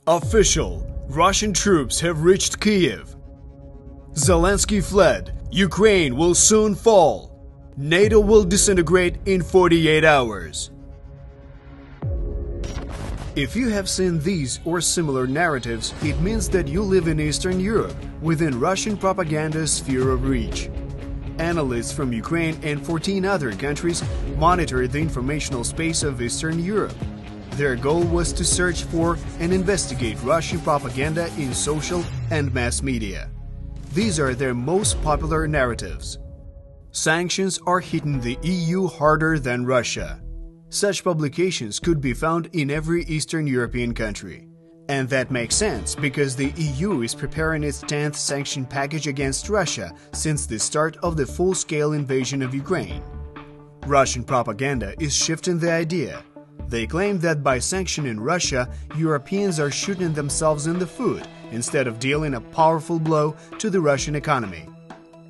Official: Russian troops have reached Kyiv. Zelensky fled. Ukraine will soon fall. NATO will disintegrate in 48 hours. If you have seen these or similar narratives, it means that you live in Eastern Europe, within Russian propaganda's sphere of reach. Analysts from Ukraine and 14 other countries monitor the informational space of Eastern Europe. Their goal was to search for and investigate Russian propaganda in social and mass media. These are their most popular narratives. Sanctions are hitting the EU harder than Russia. Such publications could be found in every Eastern European country. And that makes sense, because the EU is preparing its 10th sanction package against Russia since the start of the full-scale invasion of Ukraine. Russian propaganda is shifting the idea. They claim that by sanctioning Russia, Europeans are shooting themselves in the foot instead of dealing a powerful blow to the Russian economy.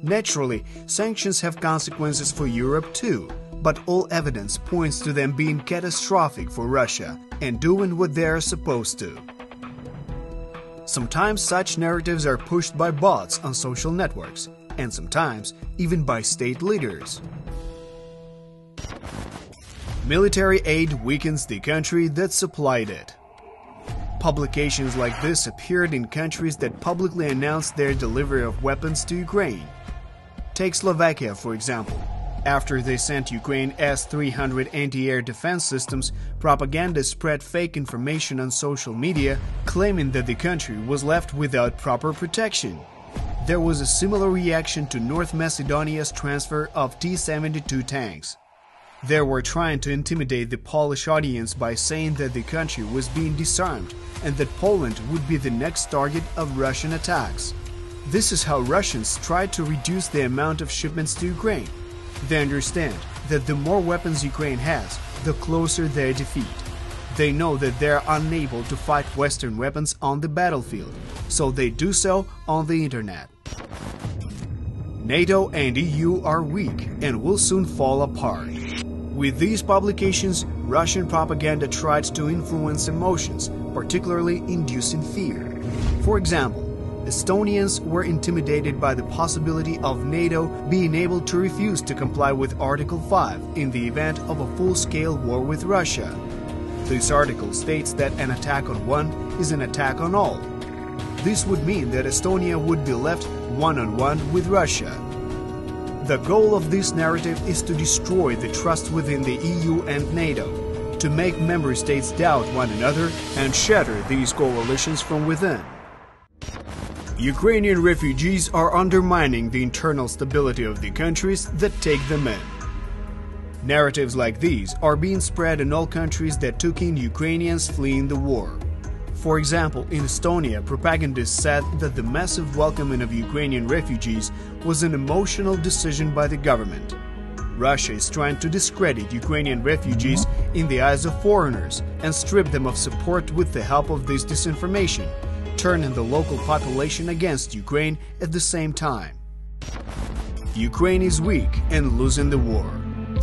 Naturally, sanctions have consequences for Europe too, but all evidence points to them being catastrophic for Russia and doing what they are supposed to. Sometimes such narratives are pushed by bots on social networks, and sometimes even by state leaders. Military aid weakens the country that supplied it. Publications like this appeared in countries that publicly announced their delivery of weapons to Ukraine. Take Slovakia, for example. After they sent Ukraine S-300 anti-air defense systems, propaganda spread fake information on social media, claiming that the country was left without proper protection. There was a similar reaction to North Macedonia's transfer of T-72 tanks. They were trying to intimidate the Polish audience by saying that the country was being disarmed and that Poland would be the next target of Russian attacks. This is how Russians tried to reduce the amount of shipments to Ukraine. They understand that the more weapons Ukraine has, the closer their defeat. They know that they are unable to fight Western weapons on the battlefield, so they do so on the internet. NATO and EU are weak and will soon fall apart. With these publications, Russian propaganda tried to influence emotions, particularly inducing fear. For example, Estonians were intimidated by the possibility of NATO being able to refuse to comply with Article 5 in the event of a full-scale war with Russia. This article states that an attack on one is an attack on all. This would mean that Estonia would be left one-on-one with Russia. The goal of this narrative is to destroy the trust within the EU and NATO, to make member states doubt one another and shatter these coalitions from within. Ukrainian refugees are undermining the internal stability of the countries that take them in. Narratives like these are being spread in all countries that took in Ukrainians fleeing the war. For example, in Estonia, propagandists said that the massive welcoming of Ukrainian refugees was an emotional decision by the government. Russia is trying to discredit Ukrainian refugees in the eyes of foreigners and strip them of support with the help of this disinformation, turning the local population against Ukraine at the same time. Ukraine is weak and losing the war.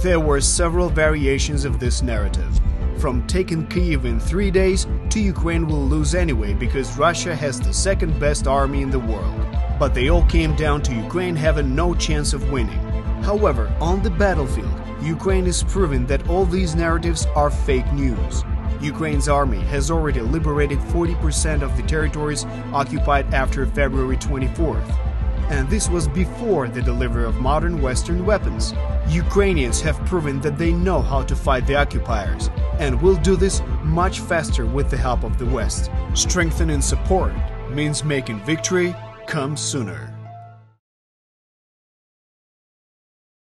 There were several variations of this narrative, from taking Kyiv in 3 days to Ukraine will lose anyway because Russia has the second best army in the world. But they all came down to Ukraine having no chance of winning. However, on the battlefield, Ukraine is proving that all these narratives are fake news. Ukraine's army has already liberated 40% of the territories occupied after February 24th. And this was before the delivery of modern Western weapons. Ukrainians have proven that they know how to fight the occupiers, and will do this much faster with the help of the West. Strengthening support means making victory come sooner.